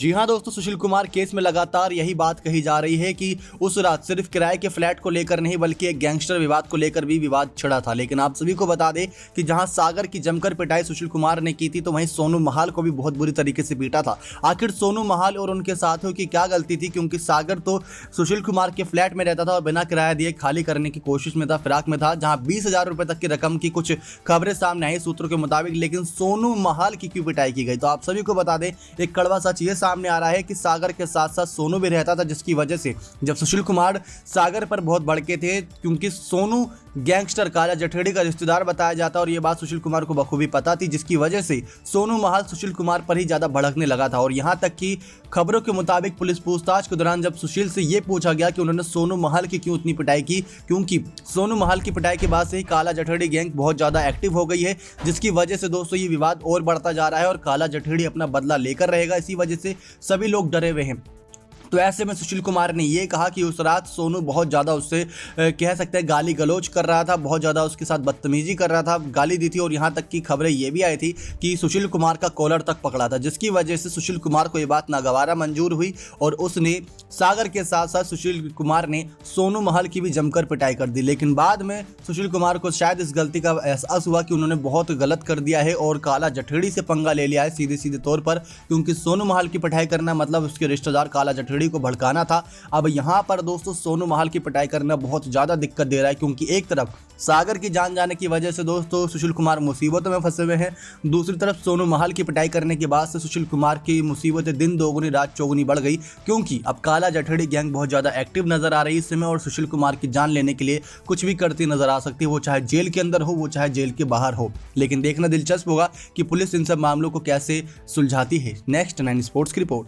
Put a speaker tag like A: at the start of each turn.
A: जी हाँ दोस्तों, सुशील कुमार केस में लगातार यही बात कही जा रही है कि उस रात सिर्फ किराए के फ्लैट को लेकर नहीं बल्कि एक गैंगस्टर विवाद को लेकर भी विवाद छिड़ा था। लेकिन आप सभी को बता दें कि जहां सागर की जमकर पिटाई सुशील कुमार ने की थी, तो वहीं सोनू महाल को भी बहुत बुरी तरीके से पीटा था। आखिर सोनू महाल और उनके साथियों की क्या गलती थी? क्योंकि सागर तो सुशील कुमार के फ्लैट में रहता था और बिना किराया दिए खाली करने की कोशिश में था, फिराक में था, जहां 20,000 रुपए तक की रकम की कुछ खबरें सामने आई सूत्रों के मुताबिक। लेकिन सोनू महाल की क्यों पिटाई की गई? तो आप सभी को बता दें, एक कड़वा सच ये सामने आ रहा है कि सागर के साथ साथ सोनू भी रहता था, जिसकी वजह से जब सुशील कुमार सागर पर बहुत भड़के थे, क्योंकि सोनू गैंगस्टर काला जठेड़ी का रिश्तेदार बताया जाता और ये बात सुशील कुमार को बखूबी पता थी, जिसकी वजह से सोनू महाल सुशील कुमार पर ही ज्यादा भड़कने लगा था। और यहां तक कि खबरों के मुताबिक पुलिस पूछताछ के दौरान जब सुशील से यह पूछा गया कि उन्होंने सोनू महाल की क्यों इतनी पिटाई की, क्योंकि सोनू महाल की पिटाई के बाद से ही काला जठेड़ी गैंग बहुत ज्यादा एक्टिव हो गई है, जिसकी वजह से दोस्तों ये विवाद और बढ़ता जा रहा है और काला जठेड़ी अपना बदला लेकर रहेगा। इसी वजह से सभी लोग डरे हुए हैं। तो ऐसे में सुशील कुमार ने ये कहा कि उस रात सोनू बहुत ज़्यादा उससे कह सकते हैं गाली गलौज कर रहा था, बहुत ज़्यादा उसके साथ बदतमीजी कर रहा था, गाली दी थी। और यहाँ तक की खबरें ये भी आई थी कि सुशील कुमार का कॉलर तक पकड़ा था, जिसकी वजह से सुशील कुमार को ये बात नागवारा मंजूर हुई और उसने सागर के साथ साथ सुशील कुमार ने सोनू महल की भी जमकर पिटाई कर दी। लेकिन बाद में सुशील कुमार को शायद इस गलती का एहसास हुआ कि उन्होंने बहुत गलत कर दिया है और काला जठेड़ी से पंगा ले लिया है सीधे सीधे तौर पर, क्योंकि सोनू महल की पिटाई करना मतलब उसके रिश्तेदार काला जठेड़ी को भड़काना था। अब यहां पर दोस्तों सोनू महाल की पिटाई करना बहुत ज्यादा दिक्कत दे रहा है, क्योंकि एक तरफ सागर की जान जाने की वजह से दोस्तों सुशील कुमार मुसीबतों में फंसे हुए हैं, दूसरी तरफ सोनू महाल की पिटाई करने के बाद से सुशील कुमार की मुसीबतें दिन दोगुनी रात चौगुनी बढ़ गई, क्योंकि अब काला जठेड़ी गैंग बहुत ज्यादा एक्टिव नजर आ रही है इस समय और सुशील कुमार की जान लेने के लिए कुछ भी करती नजर आ सकती है, वो चाहे जेल के अंदर हो, वो चाहे जेल के बाहर हो। लेकिन देखना दिलचस्प होगा कि पुलिस इन सब मामलों को कैसे सुलझाती है। नेक्स्ट 9 स्पोर्ट्स की रिपोर्ट।